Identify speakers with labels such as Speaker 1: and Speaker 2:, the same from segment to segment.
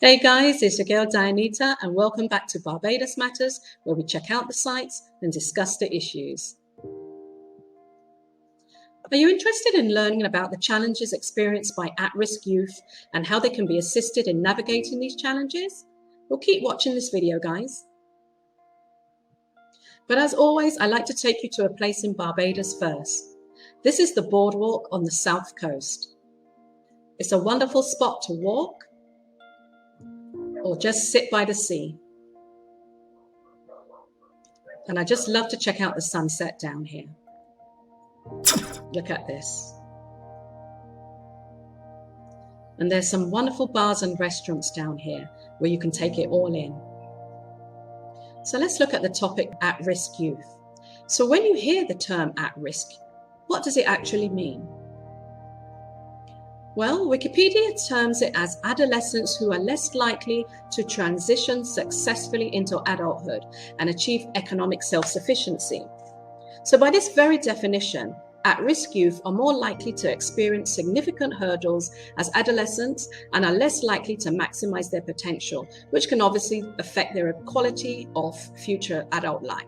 Speaker 1: Hey guys, it's your girl Dianita, and welcome back to Barbados Matters, where we check out the sites and discuss the issues. Are you interested in learning about the challenges experienced by at-risk youth and how they can be assisted in navigating these challenges? Well, keep watching this video, guys. But as always, I like to take you to a place in Barbados first. This is the Boardwalk on the South Coast. It's a wonderful spot to walk or just sit by the sea. And I just love to check out the sunset down here. Look at this. And there's some wonderful bars and restaurants down here where you can take it all in. So let's look at the topic at-risk youth. So when you hear the term at-risk, what does it actually mean? Well, Wikipedia terms it as adolescents who are less likely to transition successfully into adulthood and achieve economic self-sufficiency. So by this very definition, at-risk youth are more likely to experience significant hurdles as adolescents and are less likely to maximize their potential, which can obviously affect their quality of future adult life.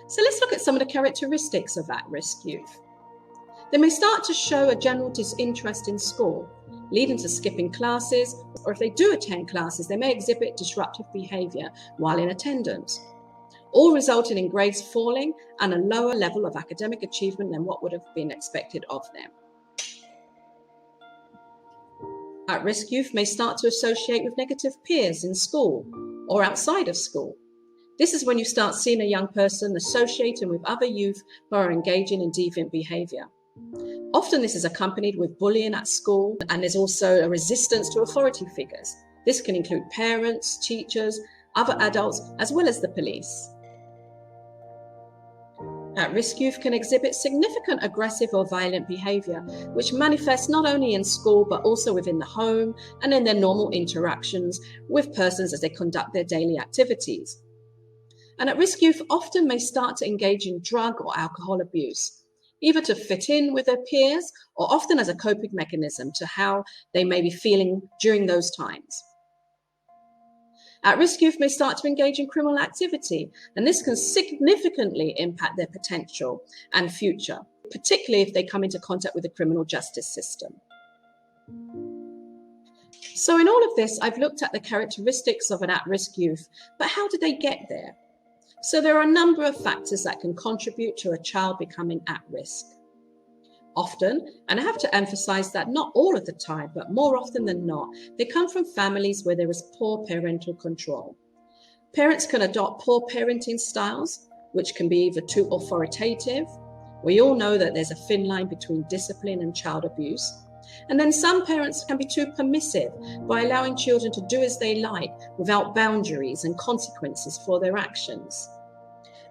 Speaker 1: So let's look at some of the characteristics of at-risk youth. They may start to show a general disinterest in school, leading to skipping classes, or if they do attend classes, they may exhibit disruptive behavior while in attendance, all resulting in grades falling and a lower level of academic achievement than what would have been expected of them. At-risk youth may start to associate with negative peers in school or outside of school. This is when you start seeing a young person associating with other youth who are engaging in deviant behavior. Often this is accompanied with bullying at school, and there's also a resistance to authority figures. This can include parents, teachers, other adults, as well as the police. At-risk youth can exhibit significant aggressive or violent behavior, which manifests not only in school, but also within the home and in their normal interactions with persons as they conduct their daily activities. And at-risk youth often may start to engage in drug or alcohol abuse, either to fit in with their peers or often as a coping mechanism to how they may be feeling during those times. At-risk youth may start to engage in criminal activity, and this can significantly impact their potential and future, particularly if they come into contact with the criminal justice system. So in all of this, I've looked at the characteristics of an at-risk youth, but how did they get there? So there are a number of factors that can contribute to a child becoming at risk. Often, and I have to emphasize that not all of the time, but more often than not, they come from families where there is poor parental control. Parents can adopt poor parenting styles, which can be either too authoritative. We all know that there's a thin line between discipline and child abuse. And then some parents can be too permissive by allowing children to do as they like without boundaries and consequences for their actions.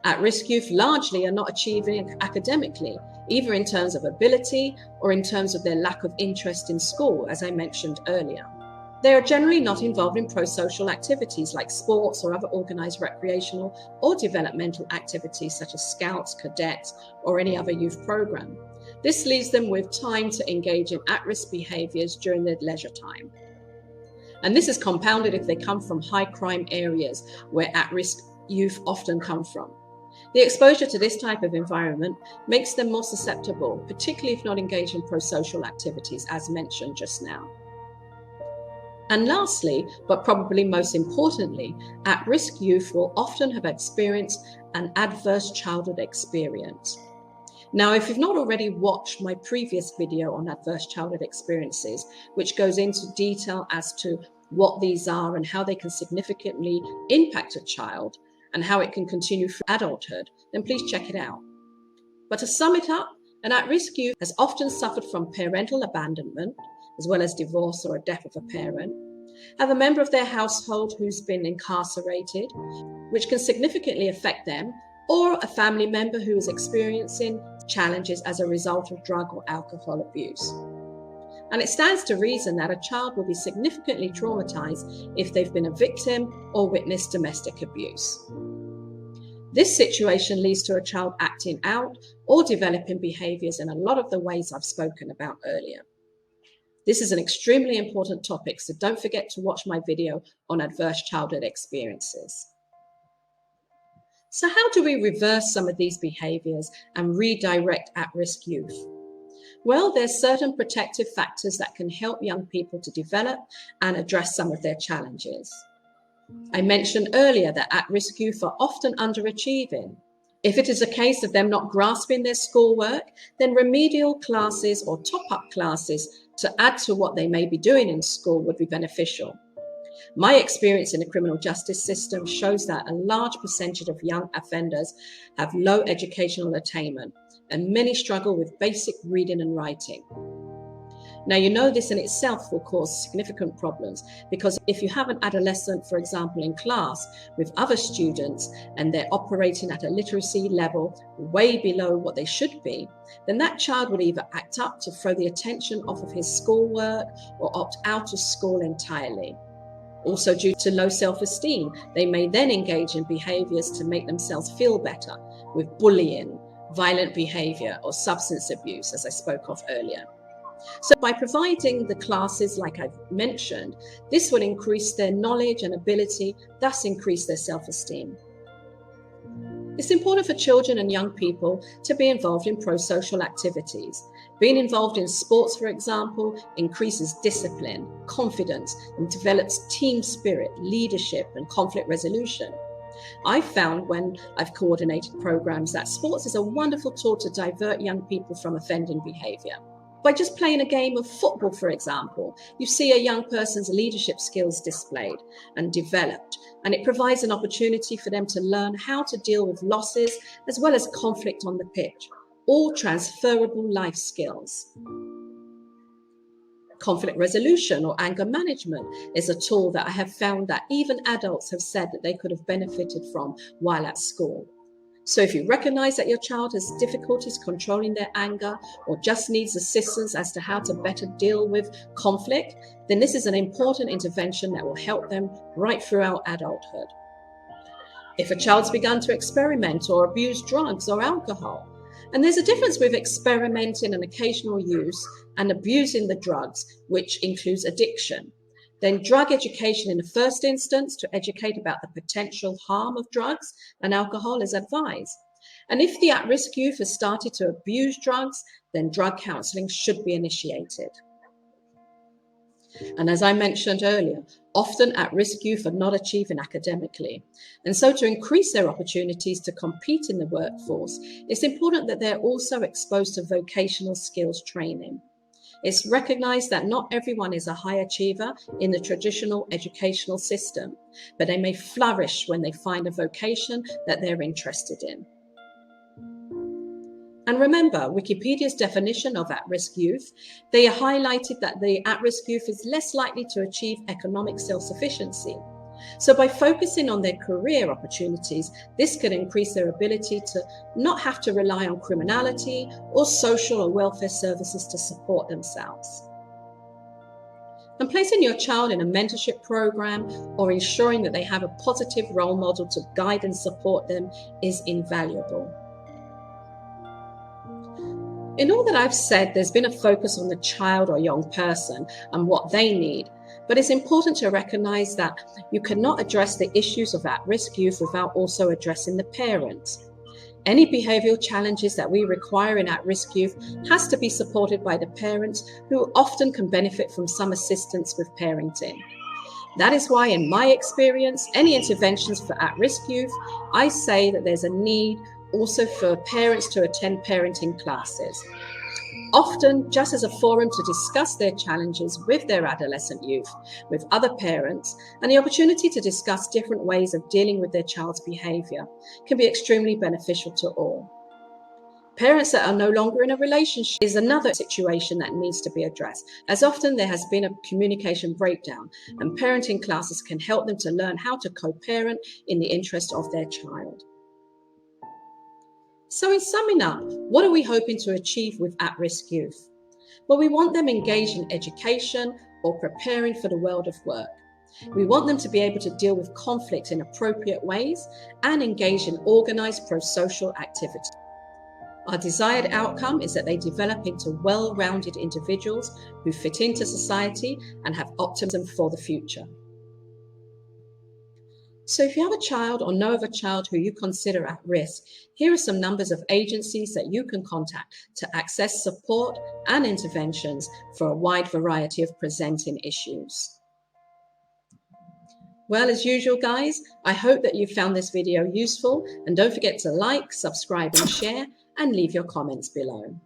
Speaker 1: At-risk youth largely are not achieving academically, either in terms of ability or in terms of their lack of interest in school, as I mentioned earlier. They are generally not involved in pro-social activities like sports or other organized recreational or developmental activities such as scouts, cadets, or any other youth program. This leaves them with time to engage in at-risk behaviors during their leisure time. And this is compounded if they come from high crime areas where at-risk youth often come from. The exposure to this type of environment makes them more susceptible, particularly if not engaged in pro-social activities, as mentioned just now. And lastly, but probably most importantly, at-risk youth will often have experienced an adverse childhood experience. Now, if you've not already watched my previous video on adverse childhood experiences, which goes into detail as to what these are and how they can significantly impact a child, and how it can continue through adulthood, then please check it out. But to sum it up, an at-risk youth has often suffered from parental abandonment, as well as divorce or a death of a parent, have a member of their household who's been incarcerated, which can significantly affect them, or a family member who is experiencing challenges as a result of drug or alcohol abuse. And it stands to reason that a child will be significantly traumatized if they've been a victim or witnessed domestic abuse. This situation leads to a child acting out or developing behaviors in a lot of the ways I've spoken about earlier. This is an extremely important topic, so don't forget to watch my video on adverse childhood experiences. So how do we reverse some of these behaviors and redirect at-risk youth? Well, there's certain protective factors that can help young people to develop and address some of their challenges. I mentioned earlier that at-risk youth are often underachieving. If it is a case of them not grasping their schoolwork, then remedial classes or top-up classes to add to what they may be doing in school would be beneficial. My experience in the criminal justice system shows that a large percentage of young offenders have low educational attainment, and many struggle with basic reading and writing. Now, you know this in itself will cause significant problems, because if you have an adolescent, for example, in class with other students and they're operating at a literacy level way below what they should be, then that child will either act up to throw the attention off of his schoolwork or opt out of school entirely. Also, due to low self-esteem, they may then engage in behaviors to make themselves feel better, with bullying, violent behavior, or substance abuse, as I spoke of earlier. So by providing the classes like I've mentioned, this will increase their knowledge and ability, thus increase their self-esteem. It's important for children and young people to be involved in pro-social activities. Being involved in sports, for example, increases discipline, confidence, and develops team spirit, leadership, and conflict resolution. I've found when I've coordinated programs that sports is a wonderful tool to divert young people from offending behavior. By just playing a game of football, for example, you see a young person's leadership skills displayed and developed, and it provides an opportunity for them to learn how to deal with losses as well as conflict on the pitch, all transferable life skills. Conflict resolution or anger management is a tool that I have found that even adults have said that they could have benefited from while at school. So if you recognize that your child has difficulties controlling their anger or just needs assistance as to how to better deal with conflict, then this is an important intervention that will help them right throughout adulthood. If a child's begun to experiment or abuse drugs or alcohol, and there's a difference with experimenting and occasional use and abusing the drugs, which includes addiction, then drug education in the first instance to educate about the potential harm of drugs and alcohol is advised. And if the at-risk youth has started to abuse drugs, then drug counseling should be initiated. And as I mentioned earlier, often at-risk youth are not achieving academically. And so to increase their opportunities to compete in the workforce, it's important that they're also exposed to vocational skills training. It's recognized that not everyone is a high achiever in the traditional educational system, but they may flourish when they find a vocation that they're interested in. And remember, Wikipedia's definition of at-risk youth, they highlighted that the at-risk youth is less likely to achieve economic self-sufficiency. So by focusing on their career opportunities, this could increase their ability to not have to rely on criminality or social or welfare services to support themselves. And placing your child in a mentorship program or ensuring that they have a positive role model to guide and support them is invaluable. In all that I've said, there's been a focus on the child or young person and what they need, but it's important to recognize that you cannot address the issues of at-risk youth without also addressing the parents. Any behavioral challenges that we require in at-risk youth has to be supported by the parents, who often can benefit from some assistance with parenting. That is why, in my experience, any interventions for at-risk youth, I say that there's a need also for parents to attend parenting classes, often just as a forum to discuss their challenges with their adolescent youth, with other parents, and the opportunity to discuss different ways of dealing with their child's behavior can be extremely beneficial to all. Parents that are no longer in a relationship is another situation that needs to be addressed, as often there has been a communication breakdown, and parenting classes can help them to learn how to co-parent in the interest of their child. So in summing up, what are we hoping to achieve with at-risk youth? Well, we want them engaged in education or preparing for the world of work. We want them to be able to deal with conflict in appropriate ways and engage in organized pro-social activity. Our desired outcome is that they develop into well-rounded individuals who fit into society and have optimism for the future. So if you have a child or know of a child who you consider at risk, here are some numbers of agencies that you can contact to access support and interventions for a wide variety of presenting issues. Well, as usual, guys, I hope that you found this video useful, and don't forget to like, subscribe and share, and leave your comments below.